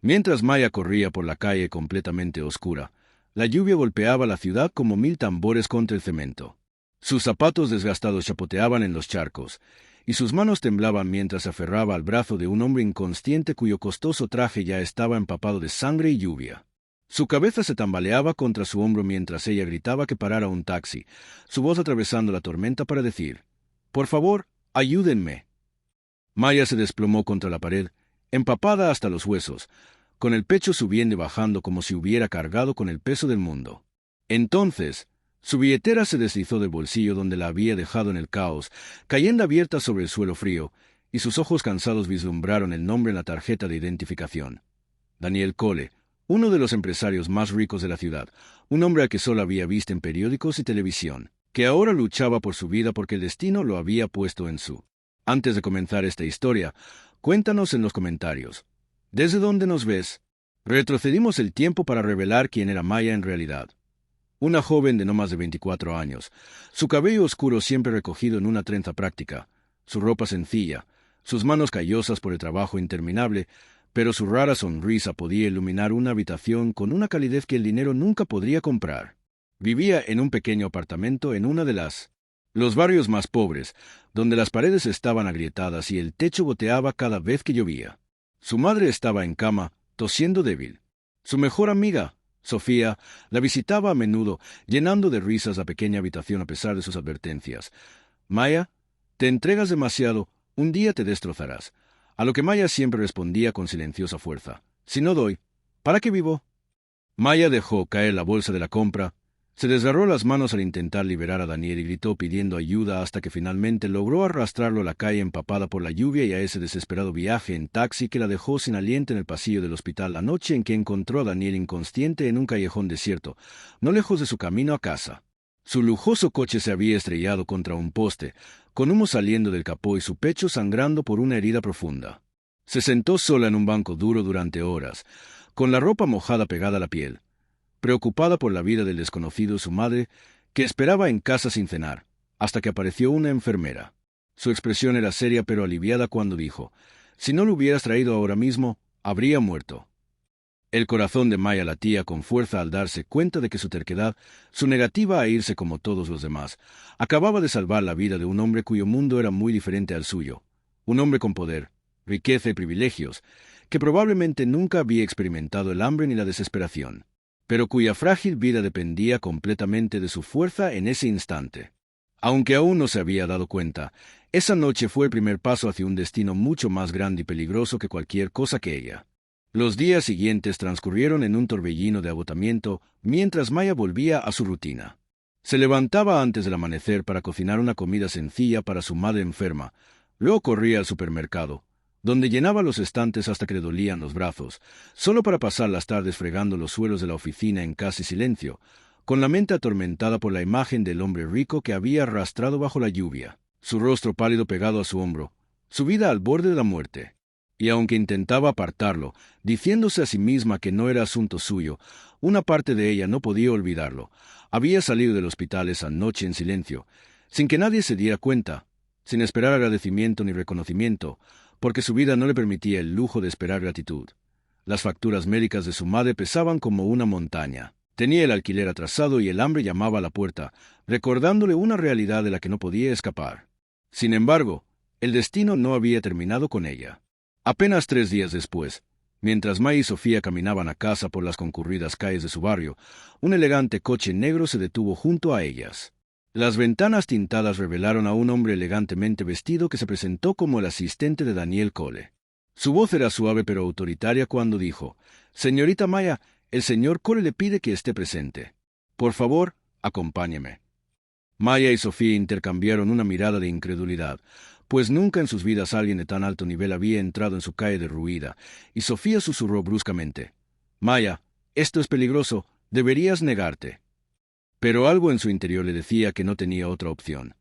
Mientras Maya corría por la calle completamente oscura, la lluvia golpeaba la ciudad como 1000 tambores contra el cemento. Sus zapatos desgastados chapoteaban en los charcos, y sus manos temblaban mientras se aferraba al brazo de un hombre inconsciente cuyo costoso traje ya estaba empapado de sangre y lluvia. Su cabeza se tambaleaba contra su hombro mientras ella gritaba que parara un taxi, su voz atravesando la tormenta para decir: «Por favor, ayúdenme». Maya se desplomó contra la pared, empapada hasta los huesos, con el pecho subiendo y bajando como si hubiera cargado con el peso del mundo. Entonces, su billetera se deslizó del bolsillo donde la había dejado en el caos, cayendo abierta sobre el suelo frío, y sus ojos cansados vislumbraron el nombre en la tarjeta de identificación. Daniel Cole, uno de los empresarios más ricos de la ciudad, un hombre al que solo había visto en periódicos y televisión, que ahora luchaba por su vida porque el destino lo había puesto en su. Antes de comenzar esta historia, cuéntanos en los comentarios: ¿desde dónde nos ves? Retrocedimos el tiempo para revelar quién era Maya en realidad. Una joven de no más de 24 años, su cabello oscuro siempre recogido en una trenza práctica, su ropa sencilla, sus manos callosas por el trabajo interminable, pero su rara sonrisa podía iluminar una habitación con una calidez que el dinero nunca podría comprar. Vivía en un pequeño apartamento en una de los barrios más pobres, donde las paredes estaban agrietadas y el techo goteaba cada vez que llovía. Su madre estaba en cama, tosiendo débil. Su mejor amiga, Sofía, la visitaba a menudo, llenando de risas la pequeña habitación a pesar de sus advertencias. «Maya, te entregas demasiado, un día te destrozarás». A lo que Maya siempre respondía con silenciosa fuerza: «Si no doy, ¿para qué vivo?». Maya dejó caer la bolsa de la compra, se desgarró las manos al intentar liberar a Daniel y gritó pidiendo ayuda hasta que finalmente logró arrastrarlo a la calle empapada por la lluvia y a ese desesperado viaje en taxi que la dejó sin aliento en el pasillo del hospital la noche en que encontró a Daniel inconsciente en un callejón desierto, no lejos de su camino a casa. Su lujoso coche se había estrellado contra un poste, con humo saliendo del capó y su pecho sangrando por una herida profunda. Se sentó sola en un banco duro durante horas, con la ropa mojada pegada a la piel, preocupada por la vida del desconocido su madre, que esperaba en casa sin cenar, hasta que apareció una enfermera. Su expresión era seria pero aliviada cuando dijo: «Si no lo hubieras traído ahora mismo, habría muerto». El corazón de Maya latía con fuerza al darse cuenta de que su terquedad, su negativa a irse como todos los demás, acababa de salvar la vida de un hombre cuyo mundo era muy diferente al suyo, un hombre con poder, riqueza y privilegios, que probablemente nunca había experimentado el hambre ni la desesperación, pero cuya frágil vida dependía completamente de su fuerza en ese instante. Aunque aún no se había dado cuenta, esa noche fue el primer paso hacia un destino mucho más grande y peligroso que cualquier cosa que ella. Los días siguientes transcurrieron en un torbellino de agotamiento mientras Maya volvía a su rutina. Se levantaba antes del amanecer para cocinar una comida sencilla para su madre enferma, luego corría al supermercado, donde llenaba los estantes hasta que le dolían los brazos, solo para pasar las tardes fregando los suelos de la oficina en casi silencio, con la mente atormentada por la imagen del hombre rico que había arrastrado bajo la lluvia, su rostro pálido pegado a su hombro, su vida al borde de la muerte. Y aunque intentaba apartarlo, diciéndose a sí misma que no era asunto suyo, una parte de ella no podía olvidarlo. Había salido del hospital esa noche en silencio, sin que nadie se diera cuenta, sin esperar agradecimiento ni reconocimiento, porque su vida no le permitía el lujo de esperar gratitud. Las facturas médicas de su madre pesaban como una montaña. Tenía el alquiler atrasado y el hambre llamaba a la puerta, recordándole una realidad de la que no podía escapar. Sin embargo, el destino no había terminado con ella. Apenas 3 días después, mientras Maya y Sofía caminaban a casa por las concurridas calles de su barrio, un elegante coche negro se detuvo junto a ellas. Las ventanas tintadas revelaron a un hombre elegantemente vestido que se presentó como el asistente de Daniel Cole. Su voz era suave pero autoritaria cuando dijo: «Señorita Maya, el señor Cole le pide que esté presente. Por favor, acompáñeme». Maya y Sofía intercambiaron una mirada de incredulidad, pues nunca en sus vidas alguien de tan alto nivel había entrado en su calle derruida, y Sofía susurró bruscamente: «Maya, esto es peligroso, deberías negarte». Pero algo en su interior le decía que no tenía otra opción.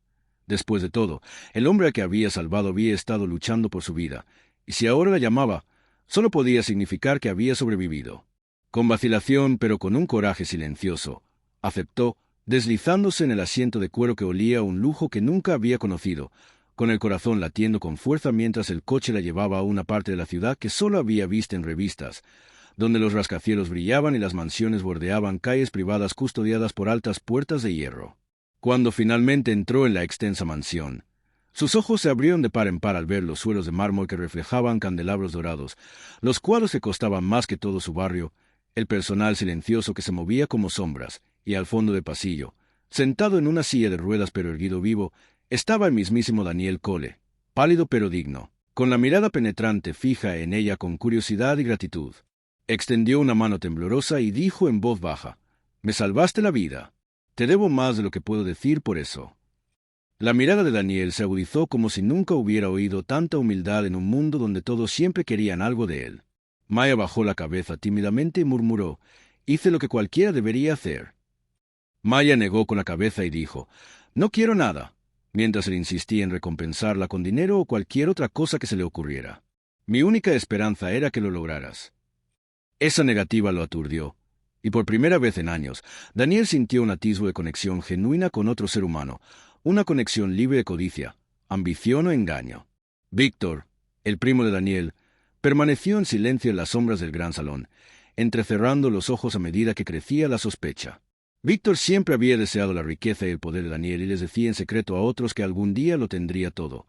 Después de todo, el hombre a que había salvado había estado luchando por su vida, y si ahora la llamaba, solo podía significar que había sobrevivido. Con vacilación, pero con un coraje silencioso, aceptó, deslizándose en el asiento de cuero que olía a un lujo que nunca había conocido, con el corazón latiendo con fuerza mientras el coche la llevaba a una parte de la ciudad que solo había visto en revistas, donde los rascacielos brillaban y las mansiones bordeaban calles privadas custodiadas por altas puertas de hierro. Cuando finalmente entró en la extensa mansión, sus ojos se abrieron de par en par al ver los suelos de mármol que reflejaban candelabros dorados, los cuadros que costaban más que todo su barrio, el personal silencioso que se movía como sombras, y al fondo del pasillo, sentado en una silla de ruedas pero erguido vivo, estaba el mismísimo Daniel Cole, pálido pero digno, con la mirada penetrante fija en ella con curiosidad y gratitud. Extendió una mano temblorosa y dijo en voz baja: «Me salvaste la vida. Te debo más de lo que puedo decir por eso». La mirada de Daniel se agudizó como si nunca hubiera oído tanta humildad en un mundo donde todos siempre querían algo de él. Maya bajó la cabeza tímidamente y murmuró: «Hice lo que cualquiera debería hacer». Maya negó con la cabeza y dijo: «No quiero nada», mientras él insistía en recompensarla con dinero o cualquier otra cosa que se le ocurriera. «Mi única esperanza era que lo lograras». Esa negativa lo aturdió, y por primera vez en años, Daniel sintió un atisbo de conexión genuina con otro ser humano, una conexión libre de codicia, ambición o engaño. Víctor, el primo de Daniel, permaneció en silencio en las sombras del gran salón, entrecerrando los ojos a medida que crecía la sospecha. Víctor siempre había deseado la riqueza y el poder de Daniel y les decía en secreto a otros que algún día lo tendría todo.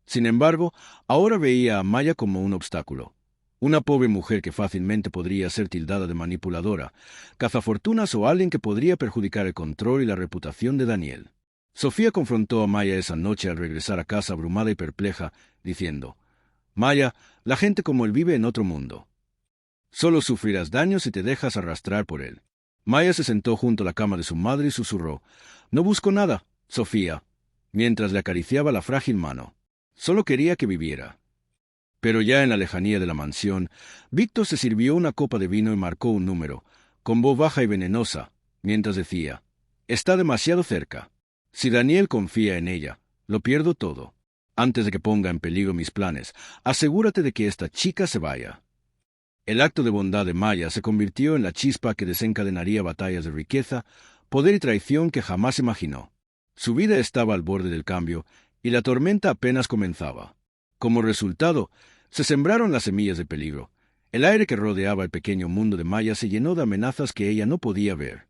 Sin embargo, ahora veía a Maya como un obstáculo. Una pobre mujer que fácilmente podría ser tildada de manipuladora, cazafortunas o alguien que podría perjudicar el control y la reputación de Daniel. Sofía confrontó a Maya esa noche al regresar a casa abrumada y perpleja, diciendo: «Maya, la gente como él vive en otro mundo. Solo sufrirás daño si te dejas arrastrar por él». Maya se sentó junto a la cama de su madre y susurró: «No busco nada, Sofía», mientras le acariciaba la frágil mano. «Solo quería que viviera». Pero ya en la lejanía de la mansión, Víctor se sirvió una copa de vino y marcó un número, con voz baja y venenosa, mientras decía: «Está demasiado cerca. Si Daniel confía en ella, lo pierdo todo. Antes de que ponga en peligro mis planes, asegúrate de que esta chica se vaya». El acto de bondad de Maya se convirtió en la chispa que desencadenaría batallas de riqueza, poder y traición que jamás imaginó. Su vida estaba al borde del cambio, y la tormenta apenas comenzaba. Como resultado, se sembraron las semillas de peligro. El aire que rodeaba el pequeño mundo de Maya se llenó de amenazas que ella no podía ver.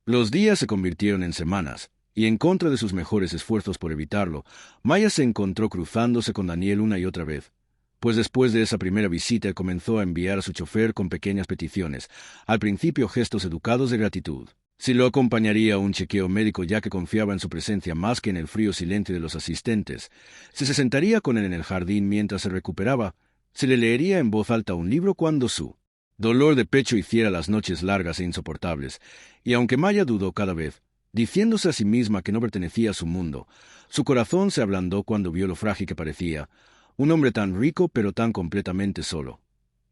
Los días se convirtieron en semanas, y en contra de sus mejores esfuerzos por evitarlo, Maya se encontró cruzándose con Daniel una y otra vez, pues después de esa primera visita él comenzó a enviar a su chofer con pequeñas peticiones, al principio gestos educados de gratitud. Si lo acompañaría a un chequeo médico ya que confiaba en su presencia más que en el frío silencio de los asistentes, si se sentaría con él en el jardín mientras se recuperaba, si le leería en voz alta un libro cuando su dolor de pecho hiciera las noches largas e insoportables, y aunque Maya dudó cada vez, diciéndose a sí misma que no pertenecía a su mundo, su corazón se ablandó cuando vio lo frágil que parecía, un hombre tan rico pero tan completamente solo.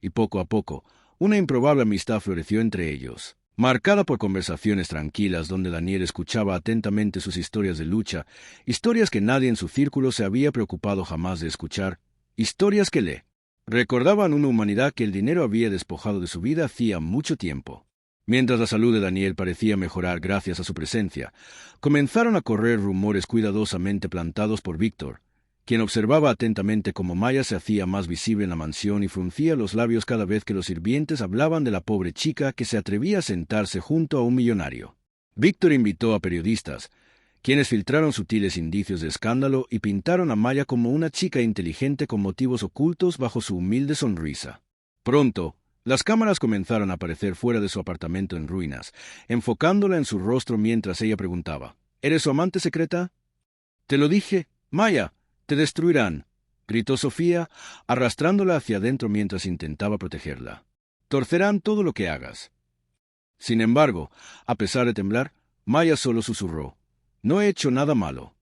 Y poco a poco, una improbable amistad floreció entre ellos, marcada por conversaciones tranquilas donde Daniel escuchaba atentamente sus historias de lucha, historias que nadie en su círculo se había preocupado jamás de escuchar, historias que le recordaban una humanidad que el dinero había despojado de su vida hacía mucho tiempo. Mientras la salud de Daniel parecía mejorar gracias a su presencia, comenzaron a correr rumores cuidadosamente plantados por Víctor, quien observaba atentamente cómo Maya se hacía más visible en la mansión y fruncía los labios cada vez que los sirvientes hablaban de la pobre chica que se atrevía a sentarse junto a un millonario. Víctor invitó a periodistas, quienes filtraron sutiles indicios de escándalo y pintaron a Maya como una chica inteligente con motivos ocultos bajo su humilde sonrisa. Pronto, las cámaras comenzaron a aparecer fuera de su apartamento en ruinas, enfocándola en su rostro mientras ella preguntaba: «¿Eres su amante secreta?» «Te lo dije, Maya, te destruirán», gritó Sofía, arrastrándola hacia adentro mientras intentaba protegerla. «Torcerán todo lo que hagas». Sin embargo, a pesar de temblar, Maya solo susurró: «No he hecho nada malo.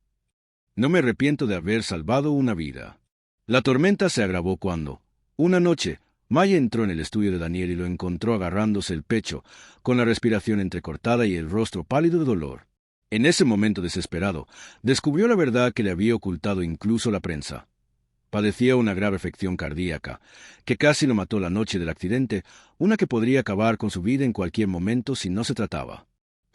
No me arrepiento de haber salvado una vida». La tormenta se agravó cuando, una noche, Maya entró en el estudio de Daniel y lo encontró agarrándose el pecho, con la respiración entrecortada y el rostro pálido de dolor. En ese momento desesperado, descubrió la verdad que le había ocultado incluso la prensa. Padecía una grave afección cardíaca, que casi lo mató la noche del accidente, una que podría acabar con su vida en cualquier momento si no se trataba.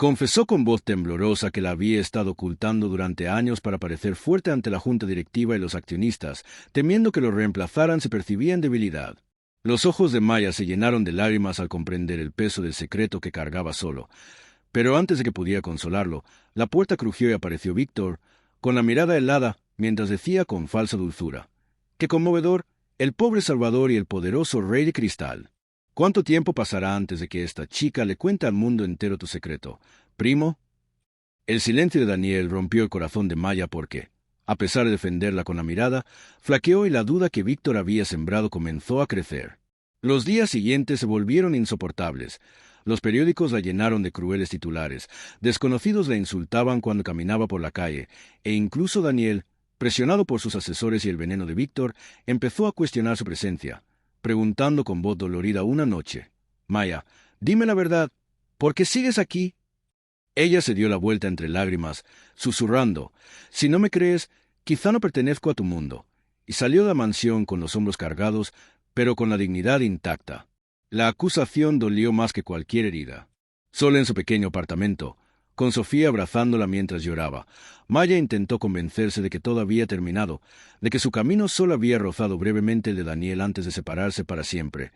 Confesó con voz temblorosa que la había estado ocultando durante años para parecer fuerte ante la junta directiva y los accionistas, temiendo que lo reemplazaran si percibían debilidad. Los ojos de Maya se llenaron de lágrimas al comprender el peso del secreto que cargaba solo. Pero antes de que pudiera consolarlo, la puerta crujió y apareció Víctor, con la mirada helada, mientras decía con falsa dulzura: ¡qué conmovedor! El pobre Salvador y el poderoso Rey de Cristal. ¿Cuánto tiempo pasará antes de que esta chica le cuente al mundo entero tu secreto, primo? El silencio de Daniel rompió el corazón de Maya porque, a pesar de defenderla con la mirada, flaqueó y la duda que Víctor había sembrado comenzó a crecer. Los días siguientes se volvieron insoportables. Los periódicos la llenaron de crueles titulares, desconocidos la insultaban cuando caminaba por la calle, e incluso Daniel, presionado por sus asesores y el veneno de Víctor, empezó a cuestionar su presencia, preguntando con voz dolorida una noche: «Maya, dime la verdad, ¿por qué sigues aquí?» Ella se dio la vuelta entre lágrimas, susurrando: «Si no me crees, quizá no pertenezco a tu mundo», y salió de la mansión con los hombros cargados, pero con la dignidad intacta. La acusación dolió más que cualquier herida. Sola en su pequeño apartamento, con Sofía abrazándola mientras lloraba, Maya intentó convencerse de que todo había terminado, de que su camino solo había rozado brevemente el de Daniel antes de separarse para siempre.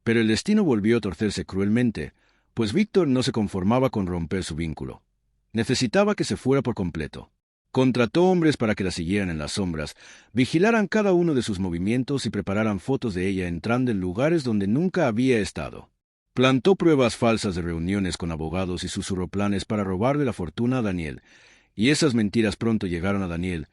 Pero el destino volvió a torcerse cruelmente, pues Víctor no se conformaba con romper su vínculo. Necesitaba que se fuera por completo. Contrató hombres para que la siguieran en las sombras, vigilaran cada uno de sus movimientos y prepararan fotos de ella entrando en lugares donde nunca había estado. Plantó pruebas falsas de reuniones con abogados y susurró planes para robarle la fortuna a Daniel, y esas mentiras pronto llegaron a Daniel,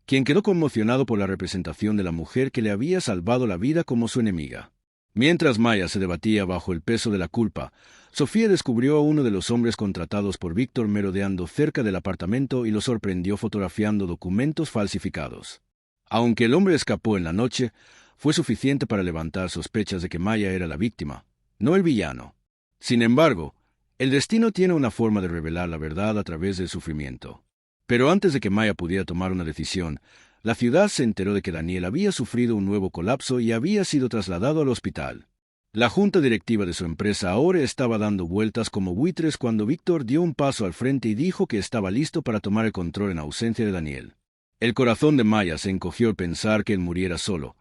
quien quedó conmocionado por la representación de la mujer que le había salvado la vida como su enemiga. Mientras Maya se debatía bajo el peso de la culpa, Sofía descubrió a uno de los hombres contratados por Víctor merodeando cerca del apartamento y lo sorprendió fotografiando documentos falsificados. Aunque el hombre escapó en la noche, fue suficiente para levantar sospechas de que Maya era la víctima, no el villano. Sin embargo, el destino tiene una forma de revelar la verdad a través del sufrimiento. Pero antes de que Maya pudiera tomar una decisión, la ciudad se enteró de que Daniel había sufrido un nuevo colapso y había sido trasladado al hospital. La junta directiva de su empresa ahora estaba dando vueltas como buitres cuando Víctor dio un paso al frente y dijo que estaba listo para tomar el control en ausencia de Daniel. El corazón de Maya se encogió al pensar que él muriera solo,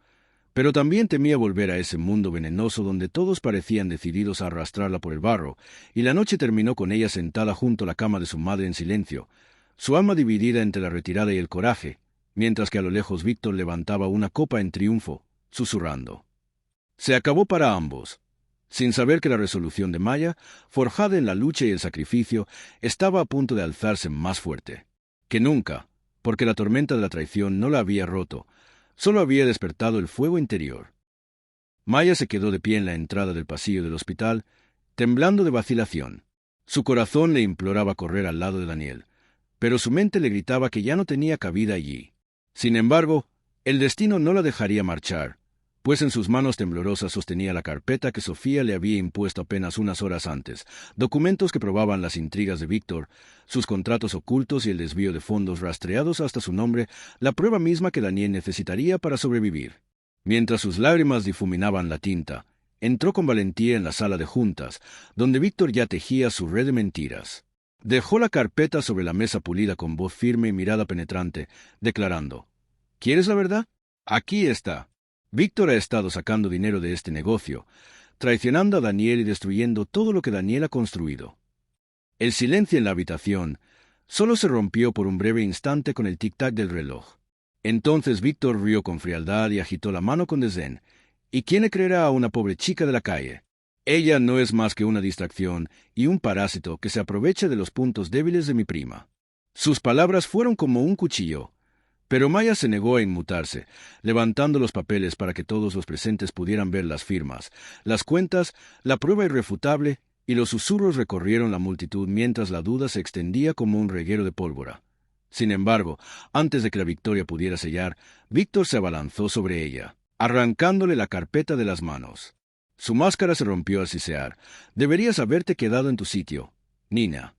pero también temía volver a ese mundo venenoso donde todos parecían decididos a arrastrarla por el barro, y la noche terminó con ella sentada junto a la cama de su madre en silencio, su alma dividida entre la retirada y el coraje, mientras que a lo lejos Víctor levantaba una copa en triunfo, susurrando. Se acabó para ambos, sin saber que la resolución de Maya, forjada en la lucha y el sacrificio, estaba a punto de alzarse más fuerte que nunca, porque la tormenta de la traición no la había roto, solo había despertado el fuego interior. Maya se quedó de pie en la entrada del pasillo del hospital, temblando de vacilación. Su corazón le imploraba correr al lado de Daniel, pero su mente le gritaba que ya no tenía cabida allí. Sin embargo, el destino no la dejaría marchar, pues en sus manos temblorosas sostenía la carpeta que Sofía le había impuesto apenas unas horas antes, documentos que probaban las intrigas de Víctor, sus contratos ocultos y el desvío de fondos rastreados hasta su nombre, la prueba misma que Daniel necesitaría para sobrevivir. Mientras sus lágrimas difuminaban la tinta, entró con valentía en la sala de juntas, donde Víctor ya tejía su red de mentiras. Dejó la carpeta sobre la mesa pulida con voz firme y mirada penetrante, declarando: «¿Quieres la verdad? Aquí está. Víctor ha estado sacando dinero de este negocio, traicionando a Daniel y destruyendo todo lo que Daniel ha construido». El silencio en la habitación solo se rompió por un breve instante con el tic-tac del reloj. Entonces Víctor rió con frialdad y agitó la mano con desdén. ¿Y quién le creerá a una pobre chica de la calle? Ella no es más que una distracción y un parásito que se aprovecha de los puntos débiles de mi prima. Sus palabras fueron como un cuchillo, pero Maya se negó a inmutarse, levantando los papeles para que todos los presentes pudieran ver las firmas, las cuentas, la prueba irrefutable, y los susurros recorrieron la multitud mientras la duda se extendía como un reguero de pólvora. Sin embargo, antes de que la victoria pudiera sellar, Víctor se abalanzó sobre ella, arrancándole la carpeta de las manos. Su máscara se rompió al sisear. «Deberías haberte quedado en tu sitio, Nina».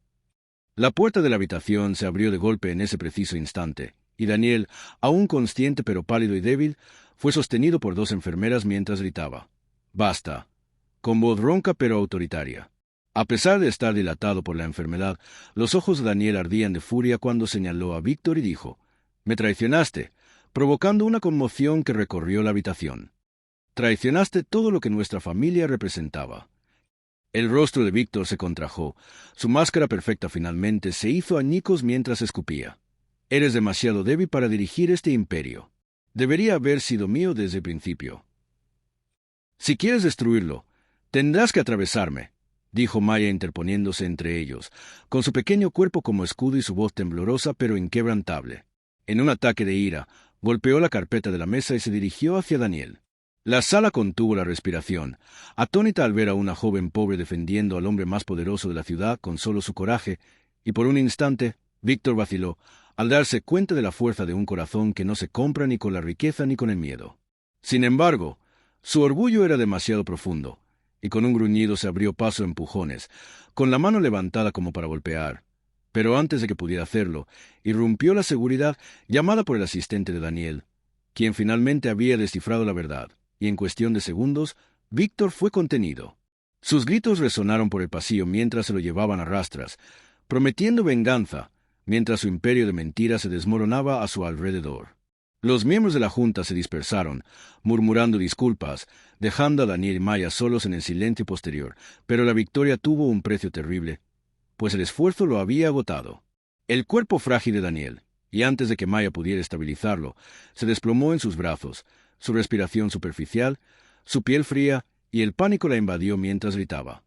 La puerta de la habitación se abrió de golpe en ese preciso instante, y Daniel, aún consciente pero pálido y débil, fue sostenido por dos enfermeras mientras gritaba: «¡Basta!», con voz ronca pero autoritaria. A pesar de estar dilatado por la enfermedad, los ojos de Daniel ardían de furia cuando señaló a Víctor y dijo: «Me traicionaste», provocando una conmoción que recorrió la habitación. «Traicionaste todo lo que nuestra familia representaba». El rostro de Víctor se contrajo. Su máscara perfecta finalmente se hizo añicos mientras escupía. «Eres demasiado débil para dirigir este imperio. Debería haber sido mío desde el principio. Si quieres destruirlo, tendrás que atravesarme», dijo Maya interponiéndose entre ellos, con su pequeño cuerpo como escudo y su voz temblorosa pero inquebrantable. En un ataque de ira, golpeó la carpeta de la mesa y se dirigió hacia Daniel. La sala contuvo la respiración, atónita al ver a una joven pobre defendiendo al hombre más poderoso de la ciudad con solo su coraje, y por un instante, Víctor vaciló, al darse cuenta de la fuerza de un corazón que no se compra ni con la riqueza ni con el miedo. Sin embargo, su orgullo era demasiado profundo, y con un gruñido se abrió paso a empujones, con la mano levantada como para golpear. Pero antes de que pudiera hacerlo, irrumpió la seguridad llamada por el asistente de Daniel, quien finalmente había descifrado la verdad, y en cuestión de segundos, Víctor fue contenido. Sus gritos resonaron por el pasillo mientras se lo llevaban a rastras, prometiendo venganza, mientras su imperio de mentiras se desmoronaba a su alrededor. Los miembros de la junta se dispersaron, murmurando disculpas, dejando a Daniel y Maya solos en el silencio posterior, pero la victoria tuvo un precio terrible, pues el esfuerzo lo había agotado. El cuerpo frágil de Daniel, y antes de que Maya pudiera estabilizarlo, se desplomó en sus brazos, su respiración superficial, su piel fría, y el pánico la invadió mientras gritaba: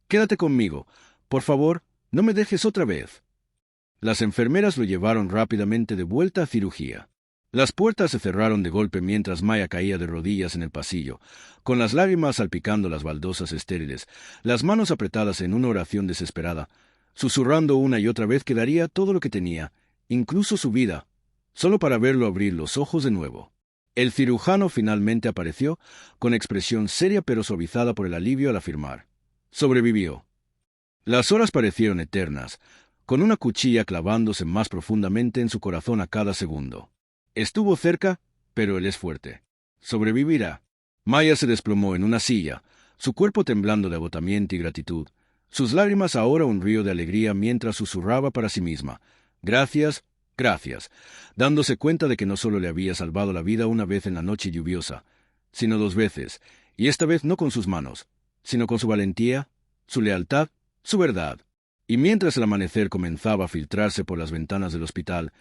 «Quédate conmigo, por favor, no me dejes otra vez». Las enfermeras lo llevaron rápidamente de vuelta a cirugía. Las puertas se cerraron de golpe mientras Maya caía de rodillas en el pasillo, con las lágrimas salpicando las baldosas estériles, las manos apretadas en una oración desesperada, susurrando una y otra vez que daría todo lo que tenía, incluso su vida, solo para verlo abrir los ojos de nuevo. El cirujano finalmente apareció, con expresión seria pero suavizada por el alivio al afirmar: «Sobrevivió». Las horas parecieron eternas, con una cuchilla clavándose más profundamente en su corazón a cada segundo. Estuvo cerca, pero él es fuerte. Sobrevivirá. Maya se desplomó en una silla, su cuerpo temblando de agotamiento y gratitud, sus lágrimas ahora un río de alegría mientras susurraba para sí misma: «Gracias, gracias», dándose cuenta de que no solo le había salvado la vida una vez en la noche lluviosa, sino 2 veces, y esta vez no con sus manos, sino con su valentía, su lealtad, su verdad. Y mientras el amanecer comenzaba a filtrarse por las ventanas del hospital,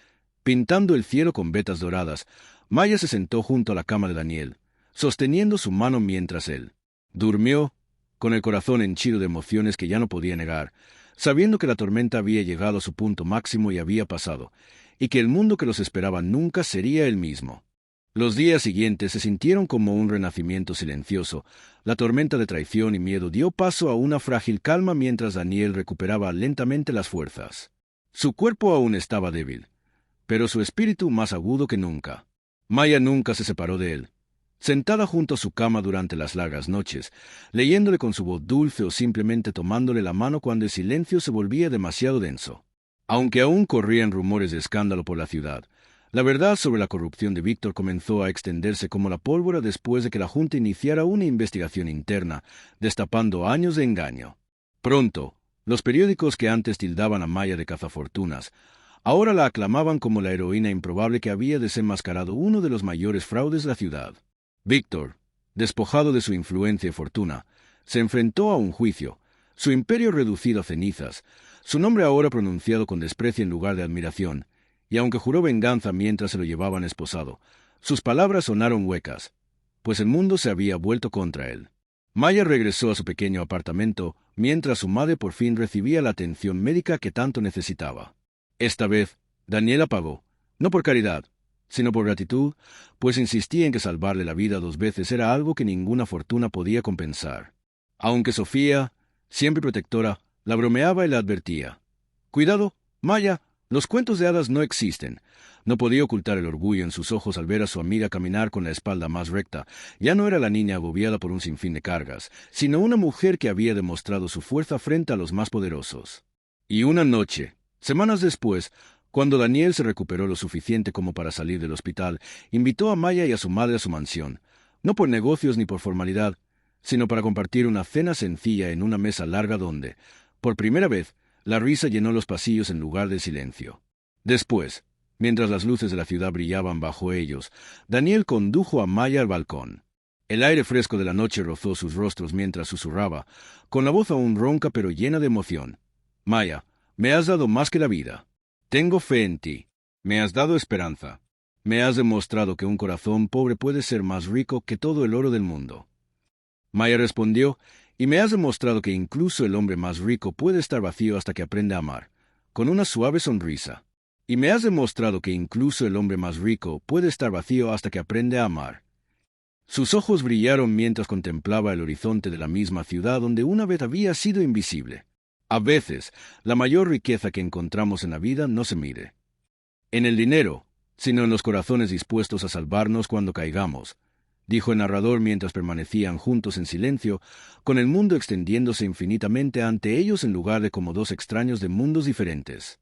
pintando el cielo con vetas doradas, Maya se sentó junto a la cama de Daniel, sosteniendo su mano mientras él durmió, con el corazón henchido de emociones que ya no podía negar, sabiendo que la tormenta había llegado a su punto máximo y había pasado, y que el mundo que los esperaba nunca sería el mismo. Los días siguientes se sintieron como un renacimiento silencioso. La tormenta de traición y miedo dio paso a una frágil calma mientras Daniel recuperaba lentamente las fuerzas. Su cuerpo aún estaba débil, pero su espíritu más agudo que nunca. Maya nunca se separó de él, sentada junto a su cama durante las largas noches, leyéndole con su voz dulce o simplemente tomándole la mano cuando el silencio se volvía demasiado denso. Aunque aún corrían rumores de escándalo por la ciudad, la verdad sobre la corrupción de Víctor comenzó a extenderse como la pólvora después de que la Junta iniciara una investigación interna, destapando años de engaño. Pronto, los periódicos que antes tildaban a Maya de cazafortunas, ahora la aclamaban como la heroína improbable que había desenmascarado uno de los mayores fraudes de la ciudad. Víctor, despojado de su influencia y fortuna, se enfrentó a un juicio, su imperio reducido a cenizas, su nombre ahora pronunciado con desprecio en lugar de admiración, y aunque juró venganza mientras se lo llevaban esposado, sus palabras sonaron huecas, pues el mundo se había vuelto contra él. Maya regresó a su pequeño apartamento mientras su madre por fin recibía la atención médica que tanto necesitaba. Esta vez, Daniela pagó, no por caridad, sino por gratitud, pues insistía en que salvarle la vida 2 veces era algo que ninguna fortuna podía compensar. Aunque Sofía, siempre protectora, la bromeaba y la advertía: «Cuidado, Maya, los cuentos de hadas no existen». No podía ocultar el orgullo en sus ojos al ver a su amiga caminar con la espalda más recta. Ya no era la niña agobiada por un sinfín de cargas, sino una mujer que había demostrado su fuerza frente a los más poderosos. Y una noche, semanas después, cuando Daniel se recuperó lo suficiente como para salir del hospital, invitó a Maya y a su madre a su mansión, no por negocios ni por formalidad, sino para compartir una cena sencilla en una mesa larga donde, por primera vez, la risa llenó los pasillos en lugar del silencio. Después, mientras las luces de la ciudad brillaban bajo ellos, Daniel condujo a Maya al balcón. El aire fresco de la noche rozó sus rostros mientras susurraba, con la voz aún ronca pero llena de emoción. Maya, me has dado más que la vida. Tengo fe en ti. Me has dado esperanza. Me has demostrado que un corazón pobre puede ser más rico que todo el oro del mundo. Maya respondió, y me has demostrado que incluso el hombre más rico puede estar vacío hasta que aprenda a amar, con una suave sonrisa. Y me has demostrado que incluso el hombre más rico puede estar vacío hasta que aprende a amar. Sus ojos brillaron mientras contemplaba el horizonte de la misma ciudad donde una vez había sido invisible. A veces, la mayor riqueza que encontramos en la vida no se mide en el dinero, sino en los corazones dispuestos a salvarnos cuando caigamos, dijo el narrador mientras permanecían juntos en silencio, con el mundo extendiéndose infinitamente ante ellos en lugar de como dos extraños de mundos diferentes.